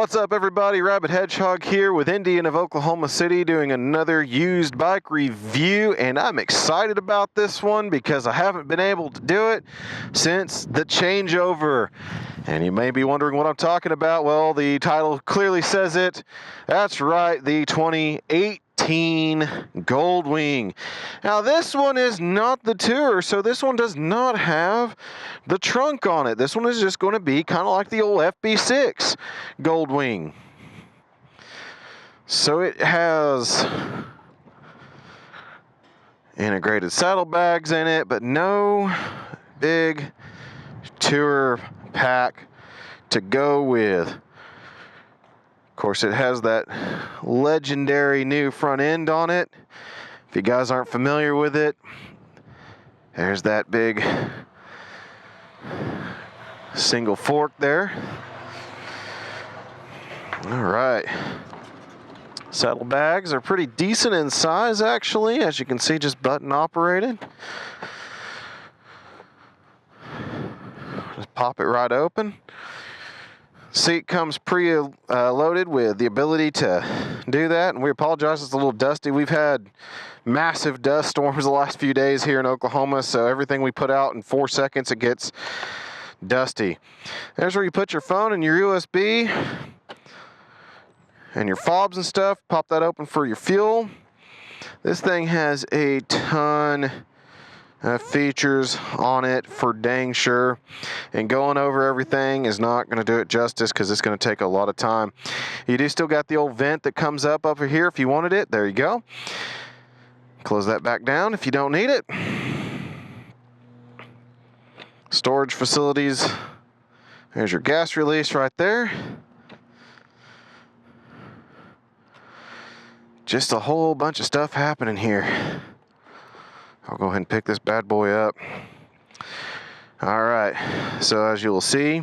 What's up, everybody? Rabid Hedgehog here with Indian of Oklahoma City doing another used bike review, and I'm excited about this one because I haven't been able to do it since the changeover. And you may be wondering what I'm talking about. Well, the title clearly says it. That's right, the 2018 GoldWing. Now, this one is not the Tour, so this one does not have the trunk on it. This one is just going to be kind of like the old FB6 GoldWing. So it has integrated saddlebags in it, but no big Tour pack to go with. Of course, it has that legendary new front end on it. If you guys aren't familiar with it, there's that big single fork there. All right. Saddlebags are pretty decent in size, actually. As you can see, just button operated. Just pop it right open. Seat comes pre-loaded with the ability to do that, and we apologize, it's a little dusty. We've had massive dust storms the last few days here in Oklahoma, so everything we put out in 4 seconds, it gets dusty. There's where you put your phone and your USB and your fobs and stuff. Pop that open for your fuel. This thing has a ton features on it for dang sure, and going over everything is not going to do it justice because it's going to take a lot of time. You do still got the old vent that comes up over here if you wanted it. There you go. Close that back down if you don't need it. Storage facilities. There's your gas release right there. Just a whole bunch of stuff happening here. I'll go ahead and pick this bad boy up. All right, so as you will see,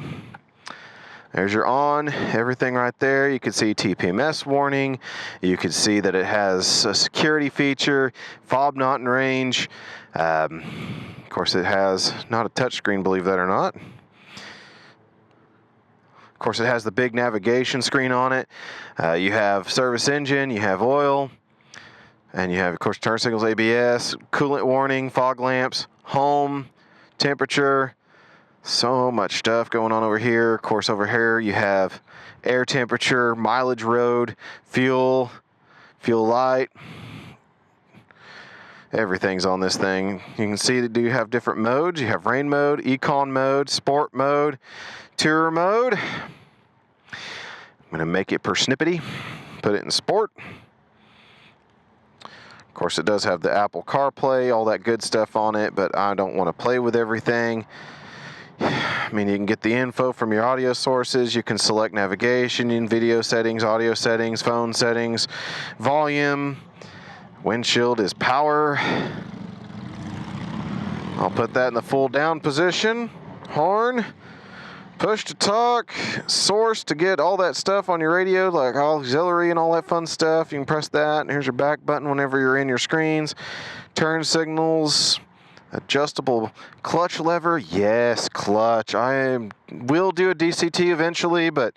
there's your on, everything right there. You can see TPMS warning. You can see that it has a security feature, fob not in range. Of course, it has not a touchscreen, believe that or not. Of course, it has the big navigation screen on it. You have service engine, you have oil, and you have, of course, turn signals, ABS, coolant warning, fog lamps, home, temperature. So much stuff going on over here. Of course, over here you have air temperature, mileage road, fuel light. Everything's on this thing. You can see that you have different modes. You have rain mode, econ mode, sport mode, tourer mode. I'm going to make it per snippety, put it in sport. Of course, it does have the Apple CarPlay, all that good stuff on it, but I don't want to play with everything. I mean, you can get the info from your audio sources. You can select navigation in video settings, audio settings, phone settings, volume. Windshield is power. I'll put that in the full down position. Horn. Push to talk, source to get all that stuff on your radio, like auxiliary and all that fun stuff. You can press that, and here's your back button whenever you're in your screens. Turn signals, adjustable clutch lever. Yes, clutch. I will do a DCT eventually, but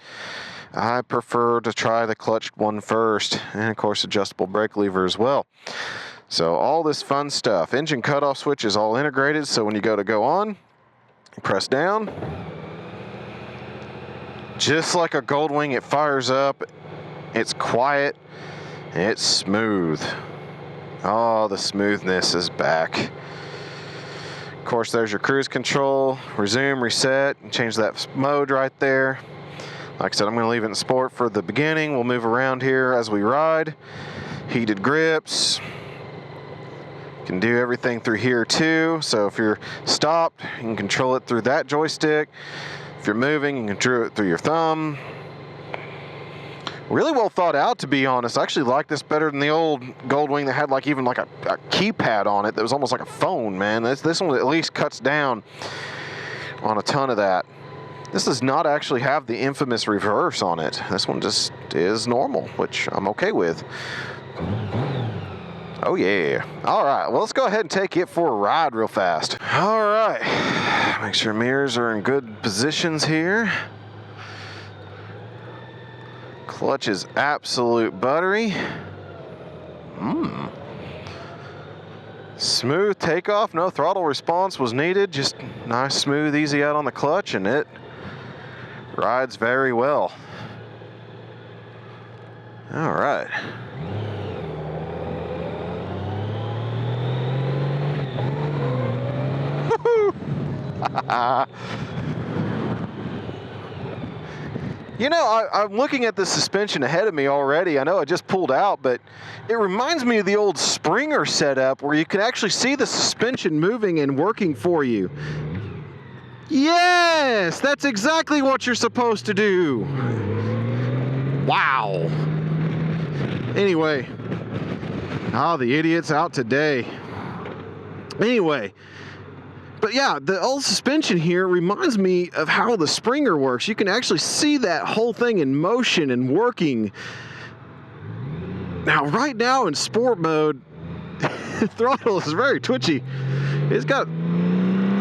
I prefer to try the clutch one first. And of course, adjustable brake lever as well. So all this fun stuff. Engine cutoff switch is all integrated, so when you go on, you press down. Just like a GoldWing, it fires up, it's quiet, it's smooth. Oh, the smoothness is back. Of course, there's your cruise control, resume, reset, and change that mode right there. Like I said, I'm going to leave it in sport for the beginning. We'll move around here as we ride. Heated grips. You can do everything through here too. So if you're stopped, you can control it through that joystick. If you're moving, you can control it through your thumb. Really well thought out, to be honest. I actually like this better than the old GoldWing that had like even like a keypad on it that was almost like a phone, man. This one at least cuts down on a ton of that. This does not actually have the infamous reverse on it. This one just is normal, which I'm okay with. Oh yeah. All right, well, let's go ahead and take it for a ride real fast. All right, make sure mirrors are in good positions here. Clutch is absolute buttery. Smooth takeoff, no throttle response was needed. Just nice, smooth, easy out on the clutch, and it rides very well. All right. You know, I'm looking at the suspension ahead of me already. I know I just pulled out, but it reminds me of the old Springer setup where you can actually see the suspension moving and working for you. Yes, that's exactly what you're supposed to do. Wow. Anyway, the idiot's out today. Anyway. But yeah, the old suspension here reminds me of how the Springer works. You can actually see that whole thing in motion and working. Now, right now in sport mode, the throttle is very twitchy. It's got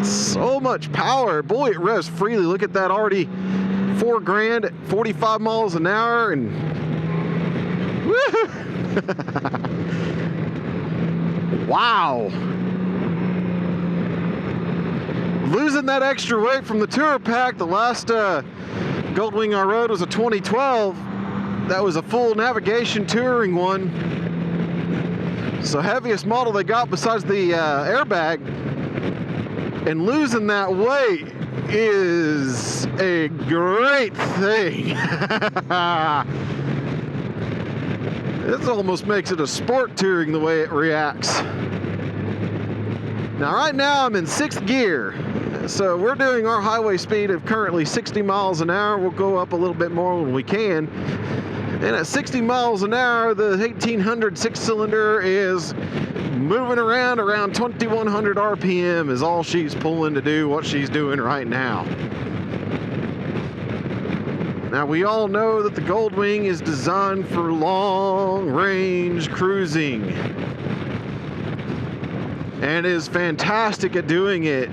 so much power. Boy, it revs freely. Look at that, already 4 grand at 45 miles an hour, and woo! Wow. Losing that extra weight from the Tour Pack. The last GoldWing I rode was a 2012. That was a full navigation touring one. So heaviest model they got besides the airbag. And losing that weight is a great thing. This almost makes it a sport touring the way it reacts. Now right now I'm in 6th gear. So we're doing our highway speed of currently 60 miles an hour. We'll go up a little bit more when we can. And at 60 miles an hour, the 1800 6-cylinder is moving around 2100 RPM is all she's pulling to do what she's doing right now. Now we all know that the GoldWing is designed for long range cruising and is fantastic at doing it.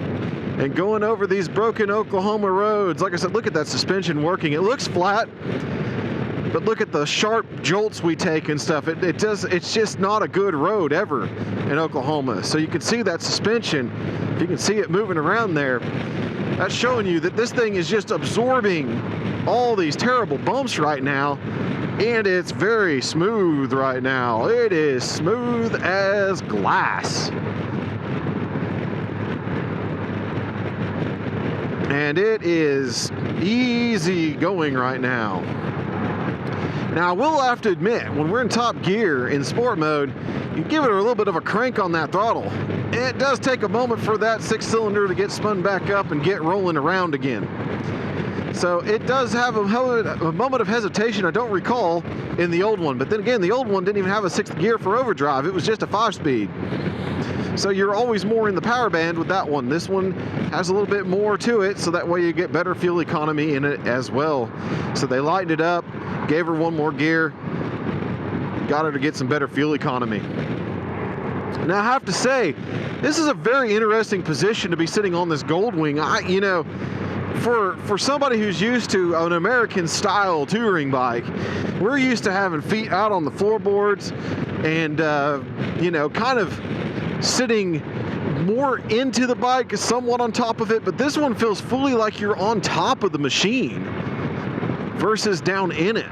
And going over these broken Oklahoma roads, like I said, look at that suspension working. It looks flat, but look at the sharp jolts we take and stuff. It's just not a good road ever in Oklahoma. So you can see that suspension. If you can see it moving around there, that's showing you that this thing is just absorbing all these terrible bumps right now. And it's very smooth right now. It is smooth as glass. And it is easy going right now. Now, I will have to admit, when we're in top gear in sport mode, you give it a little bit of a crank on that throttle. It does take a moment for that 6-cylinder to get spun back up and get rolling around again. So it does have a moment of hesitation I don't recall in the old one. But then again, the old one didn't even have a 6th gear for overdrive. It was just a 5-speed. So you're always more in the power band with that one. This one has a little bit more to it, so that way you get better fuel economy in it as well. So they lightened it up, gave her 1 more gear, got her to get some better fuel economy. Now I have to say, this is a very interesting position to be sitting on this GoldWing. You know, for somebody who's used to an American style touring bike, we're used to having feet out on the floorboards and you know, kind of sitting more into the bike, somewhat on top of it, but this one feels fully like you're on top of the machine versus down in it.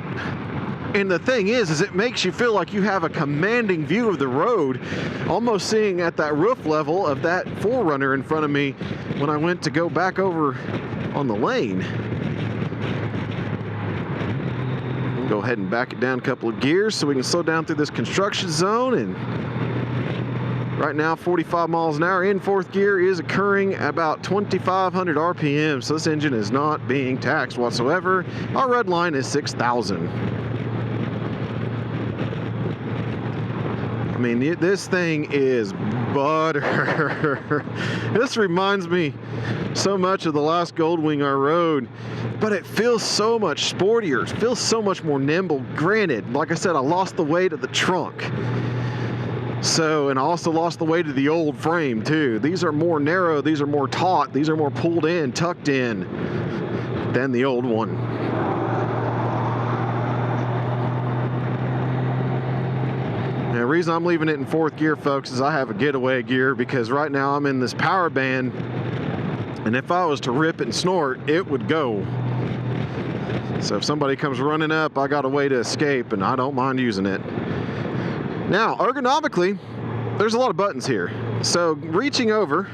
And the thing is it makes you feel like you have a commanding view of the road, almost seeing at that roof level of that 4Runner in front of me when I went to go back over on the lane. We'll go ahead and back it down a couple of gears so we can slow down through this construction zone. And right now, 45 miles an hour in 4th gear is occurring at about 2,500 RPM, so this engine is not being taxed whatsoever. Our red line is 6,000. I mean, this thing is butter. This reminds me so much of the last GoldWing I rode, but it feels so much sportier. It feels so much more nimble. Granted, like I said, I lost the weight of the trunk. So, and I also lost the weight of the old frame too. These are more narrow, these are more taut, these are more pulled in, tucked in than the old one. reason I'm leaving it in 4th gear, folks, is I have a getaway gear, because right now I'm in this power band, and if I was to rip and snort, it would go. So if somebody comes running up, I got a way to escape, and I don't mind using it. Now, ergonomically, there's a lot of buttons here. So reaching over,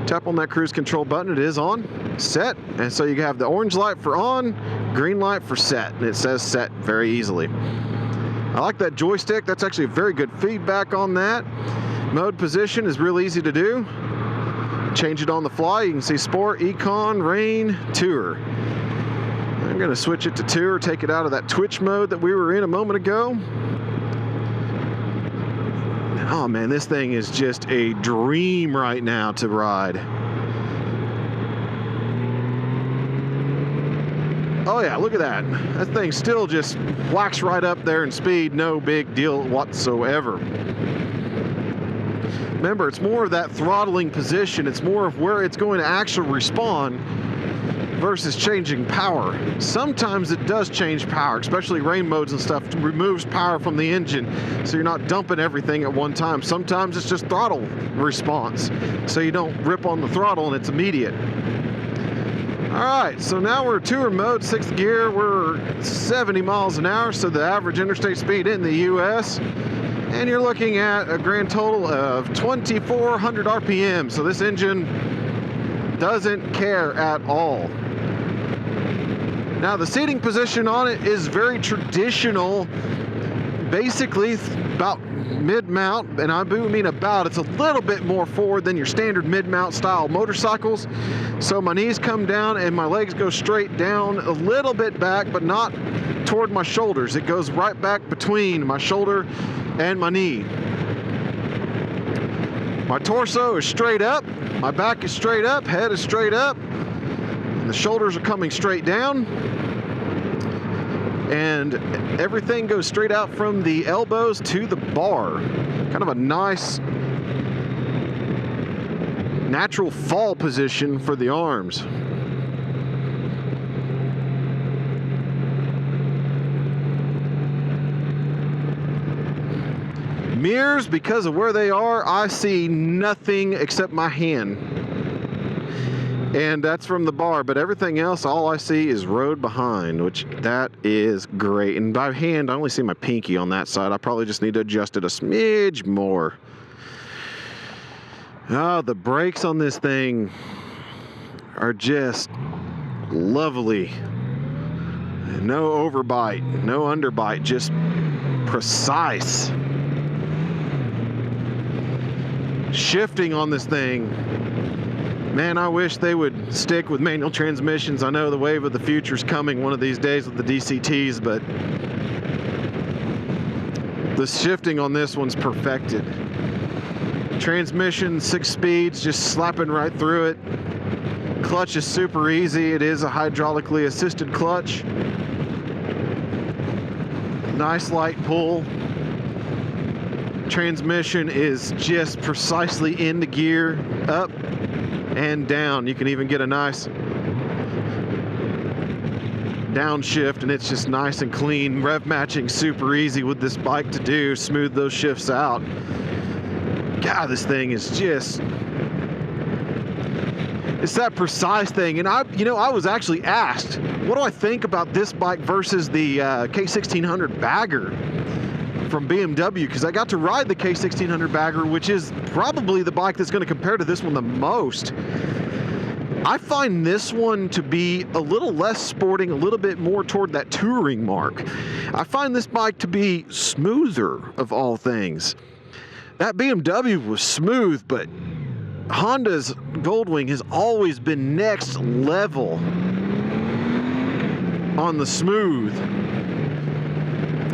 tap on that cruise control button, it is on, set, and so you have the orange light for on, green light for set, and it says set very easily. I like that joystick. That's actually very good feedback on that. Mode position is real easy to do. Change it on the fly. You can see Sport, Econ, Rain, Tour. I'm going to switch it to Tour, take it out of that Twitch mode that we were in a moment ago. Oh man, this thing is just a dream right now to ride. Oh yeah, look at that. That thing still just whacks right up there in speed, no big deal whatsoever. Remember, it's more of that throttling position. It's more of where it's going to actually respond versus changing power. Sometimes it does change power, especially rain modes and stuff. It removes power from the engine, so you're not dumping everything at one time. Sometimes it's just throttle response, so you don't rip on the throttle and it's immediate. All right, so now we're Tour mode, 6th gear. We're 70 miles an hour, so the average interstate speed in the US. And you're looking at a grand total of 2,400 RPM. So this engine doesn't care at all. Now the seating position on it is very traditional, basically about mid-mount, and I mean about, it's a little bit more forward than your standard mid-mount style motorcycles. So my knees come down and my legs go straight down, a little bit back, but not toward my shoulders. It goes right back between my shoulder and my knee. My torso is straight up, my back is straight up, head is straight up, and the shoulders are coming straight down. And everything goes straight out from the elbows to the bar. Kind of a nice natural fall position for the arms. Mirrors, because of where they are, I see nothing except my hand. And that's from the bar, but everything else, all I see is road behind, which that is great. And by hand, I only see my pinky on that side. I probably just need to adjust it a smidge more. Oh, the brakes on this thing are just lovely. No overbite, no underbite, just precise. Shifting on this thing, man, I wish they would stick with manual transmissions. I know the wave of the future is coming one of these days with the DCTs, but the shifting on this one's perfected. Transmission, 6 speeds, just slapping right through it. Clutch is super easy. It is a hydraulically assisted clutch. Nice light pull. Transmission is just precisely into gear, up and down. You can even get a nice downshift, and it's just nice and clean. Rev matching super easy with this bike to do, smooth those shifts out. God, this thing is just, it's that precise thing. And I was actually asked, what do I think about this bike versus the K1600 Bagger from BMW, because I got to ride the K1600 Bagger, which is probably the bike that's going to compare to this one the most. I find this one to be a little less sporting, a little bit more toward that touring mark. I find this bike to be smoother of all things. That BMW was smooth, but Honda's GoldWing has always been next level on the smooth.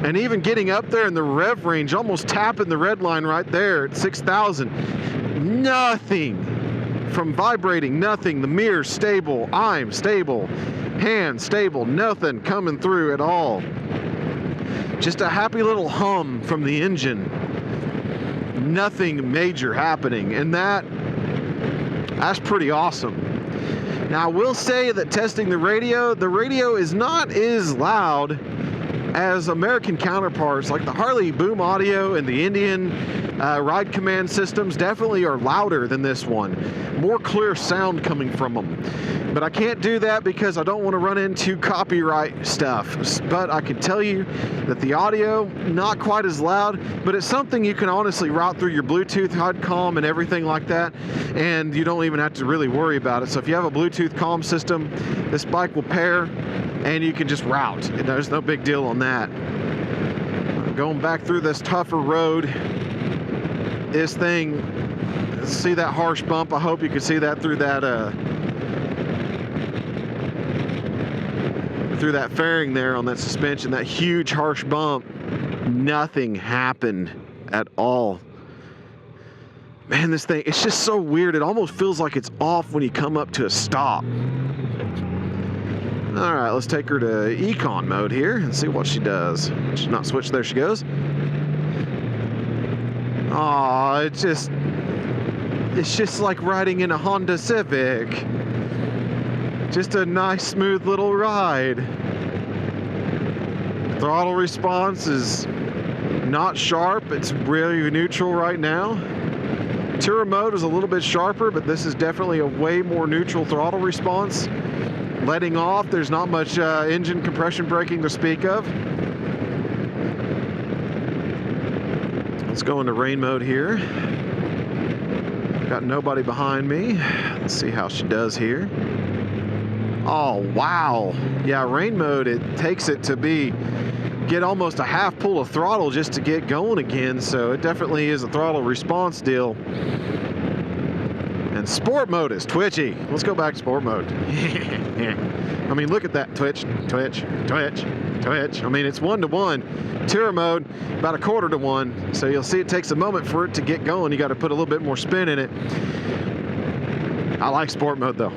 And even getting up there in the rev range, almost tapping the red line right there at 6,000. Nothing from vibrating, nothing. The mirror's stable, I'm stable, hand stable, nothing coming through at all. Just a happy little hum from the engine. Nothing major happening, and that's pretty awesome. Now, I will say that testing the radio is not as loud as American counterparts, like the Harley Boom Audio and the Indian Ride Command systems definitely are louder than this one. More clear sound coming from them. But I can't do that because I don't want to run into copyright stuff. But I can tell you that the audio, not quite as loud, but it's something you can honestly route through your Bluetooth HUD comm and everything like that, and you don't even have to really worry about it. So if you have a Bluetooth comm system, this bike will pair and you can just route. There's no big deal on that. Going back through this tougher road, this thing, see that harsh bump? I hope you can see that through that fairing there on that suspension, that huge harsh bump. Nothing happened at all. Man, this thing, it's just so weird. It almost feels like it's off when you come up to a stop. All right, let's take her to econ mode here and see what she does. She's not switched. There she goes. Oh, it's just like riding in a Honda Civic. Just a nice, smooth little ride. Throttle response is not sharp. It's really neutral right now. Tourer mode is a little bit sharper, but this is definitely a way more neutral throttle response. Letting off, there's not much engine compression braking to speak of. Let's go into rain mode here. Got nobody behind me. Let's see how she does here. Oh, wow. Yeah, rain mode, it takes it to get almost a half pull of throttle just to get going again. So it definitely is a throttle response deal. And sport mode is twitchy. Let's go back to sport mode. I mean, look at that. Twitch, twitch, twitch, twitch. I mean, it's 1-to-1. Tourer mode, about 1/4-to-1. So you'll see it takes a moment for it to get going. You got to put a little bit more spin in it. I like sport mode though.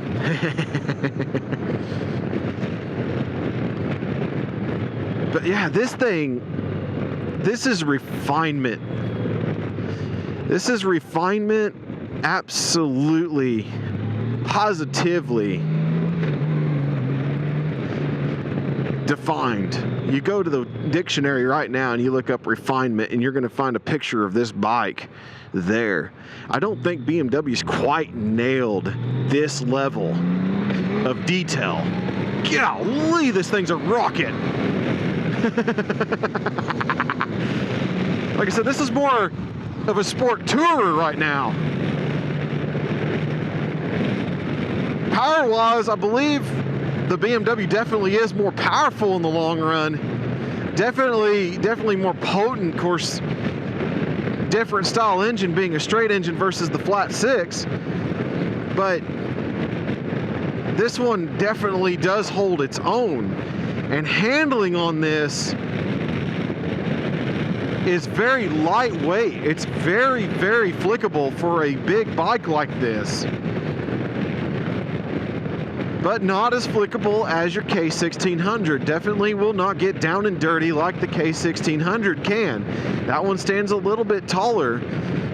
But yeah, this thing, this is refinement. This is refinement, absolutely, positively defined. You go to the dictionary right now and you look up refinement and you're going to find a picture of this bike there. I don't think BMW's quite nailed this level of detail. Golly, this thing's a rocket. Like I said, this is more of a sport tourer right now. Power-wise, I believe the BMW definitely is more powerful in the long run. Definitely more potent. Of course, different style engine being a straight engine versus the flat six. But this one definitely does hold its own. And handling on this is very lightweight. It's very, very flickable for a big bike like this. But not as flickable as your K1600. Definitely will not get down and dirty like the K1600 can. That one stands a little bit taller,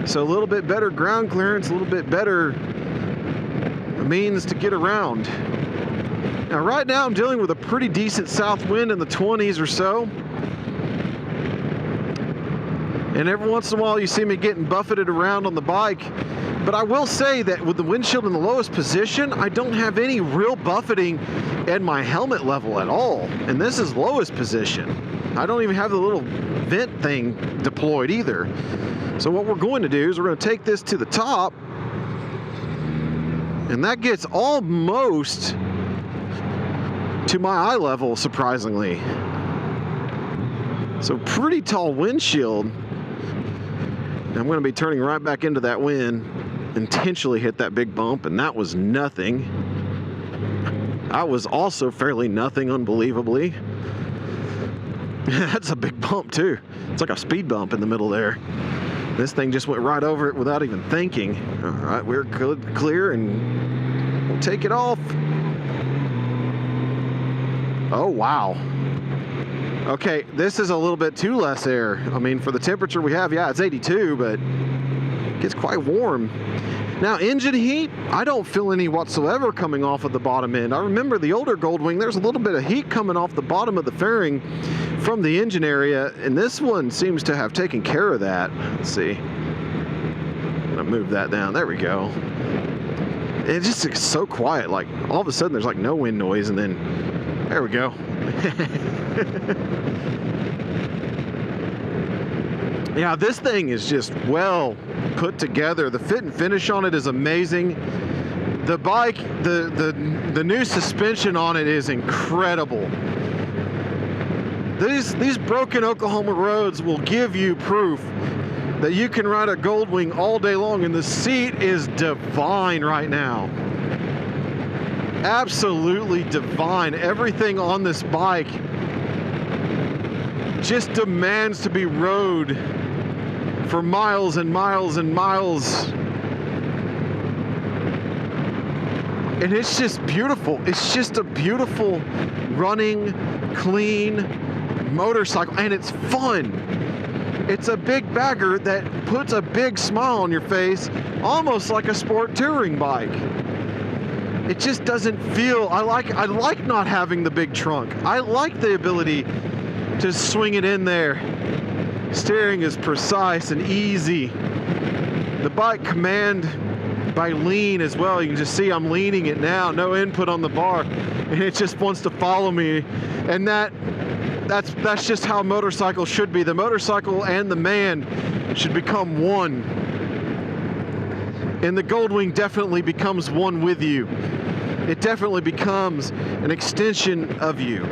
so a little bit better ground clearance, a little bit better means to get around. Now right now I'm dealing with a pretty decent south wind in the 20s or so. And every once in a while you see me getting buffeted around on the bike. But I will say that with the windshield in the lowest position, I don't have any real buffeting at my helmet level at all. And this is lowest position. I don't even have the little vent thing deployed either. So what we're going to do is we're going to take this to the top. And that gets almost to my eye level, surprisingly. So pretty tall windshield. I'm going to be turning right back into that wind. Intentionally hit that big bump, and that was nothing. I was also fairly nothing, unbelievably. That's a big bump too. It's like a speed bump in the middle there. This thing just went right over it without even thinking. All right, we're good, clear, and we'll take it off. Oh, wow. Okay, this is a little bit too less air. I mean, for the temperature we have, yeah, it's 82, but it gets quite warm. Now, engine heat, I don't feel any whatsoever coming off of the bottom end. I remember the older GoldWing, there's a little bit of heat coming off the bottom of the fairing from the engine area, and this one seems to have taken care of that. Let's see. I'm gonna move that down. There we go. It's just so quiet. Like, all of a sudden, there's like no wind noise, and then there we go. Yeah, this thing is just well put together. The fit and finish on it is amazing. The bike, the new suspension on it is incredible. These broken Oklahoma roads will give you proof that you can ride a GoldWing all day long, and the seat is divine right now. Absolutely divine. Everything on this bike just demands to be rode for miles and miles and miles. And it's just beautiful. It's just a beautiful running, clean motorcycle, and it's fun. It's a big bagger that puts a big smile on your face, almost like a sport touring bike. It just doesn't feel, I like not having the big trunk. I like the ability to swing it in there. Steering is precise and easy. The bike command by lean as well. You can just see I'm leaning it now, no input on the bar, and it just wants to follow me. And that's just how a motorcycle should be. The motorcycle and the man should become one. And the GoldWing definitely becomes one with you. It definitely becomes an extension of you.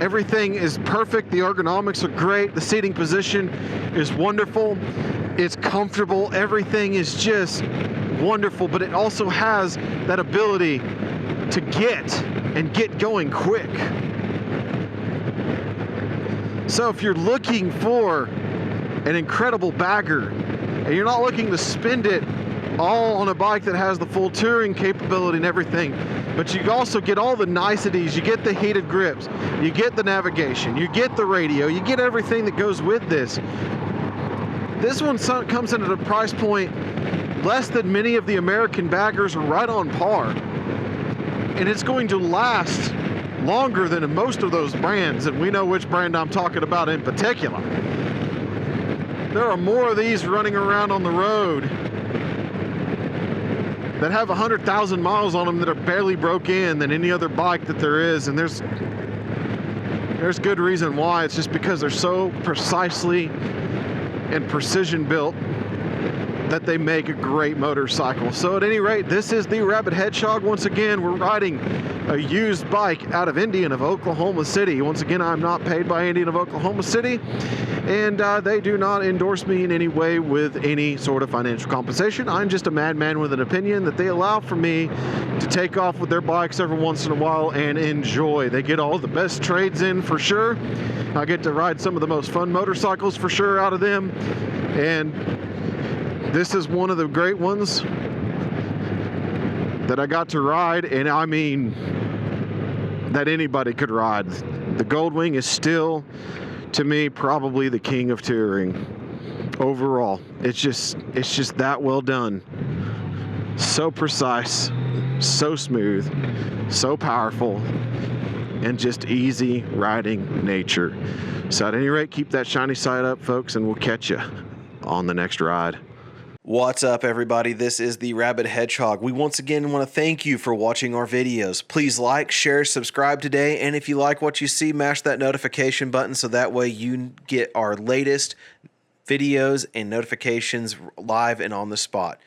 Everything is perfect. The ergonomics are great. The seating position is wonderful. It's comfortable. Everything is just wonderful, but it also has that ability to get going quick. So if you're looking for an incredible bagger and you're not looking to spend it all on a bike that has the full touring capability and everything, but you also get all the niceties, you get the heated grips, you get the navigation, you get the radio, you get everything that goes with this. This one comes in at a price point less than many of the American baggers, are right on par. And it's going to last longer than most of those brands, and we know which brand I'm talking about in particular. There are more of these running around on the road that have 100,000 miles on them that are barely broke in than any other bike that there is, and there's good reason why. It's just because they're so precisely and precision built that they make a great motorcycle. So at any rate, this is the Rabid Hedgehog. Once again, we're riding a used bike out of Indian of Oklahoma City. Once again, I'm not paid by Indian of Oklahoma City, and they do not endorse me in any way with any sort of financial compensation. I'm just a madman with an opinion that they allow for me to take off with their bikes every once in a while and enjoy. They get all the best trades in for sure. I get to ride some of the most fun motorcycles for sure out of them, and this is one of the great ones that I got to ride, and I mean that anybody could ride. The GoldWing is still, to me, probably the king of touring overall. It's just that well done. So precise, so smooth, so powerful, and just easy riding nature. So at any rate, keep that shiny side up, folks, and we'll catch you on the next ride. What's up, everybody? This is the Rabid Hedgehog. We once again want to thank you for watching our videos. Please like, share, subscribe today, and if you like what you see, mash that notification button so that way you get our latest videos and notifications live and on the spot.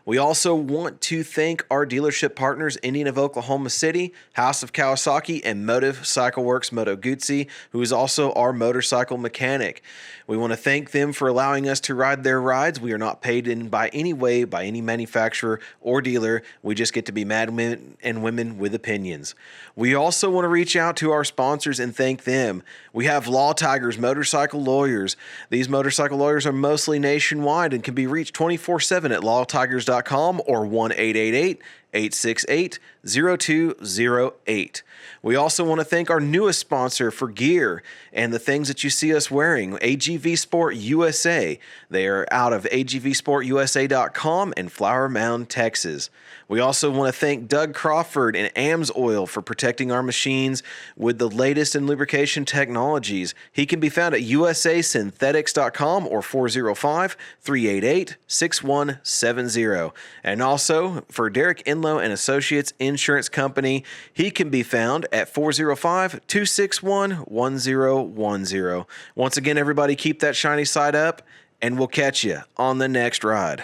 We also want to thank our dealership partners, Indian of Oklahoma City, House of Kawasaki, and Motorcycle Works Moto Guzzi, who is also our motorcycle mechanic. We want to thank them for allowing us to ride their rides. We are not paid in by any way by any manufacturer or dealer. We just get to be madmen and women with opinions. We also want to reach out to our sponsors and thank them. We have Law Tigers Motorcycle Lawyers. These motorcycle lawyers are mostly nationwide and can be reached 24/7 at lawtigers.com or 1-888 868-0208. We also want to thank our newest sponsor for gear and the things that you see us wearing, AGV Sport USA. They are out of AGVSportUSA.com in Flower Mound, Texas. We also want to thank Doug Crawford and AMS Oil for protecting our machines with the latest in lubrication technologies. He can be found at usasynthetics.com or 405-388-6170. And also for Derek Enloe and Associates Insurance Company, he can be found at 405-261-1010. Once again, everybody, keep that shiny side up, and we'll catch you on the next ride.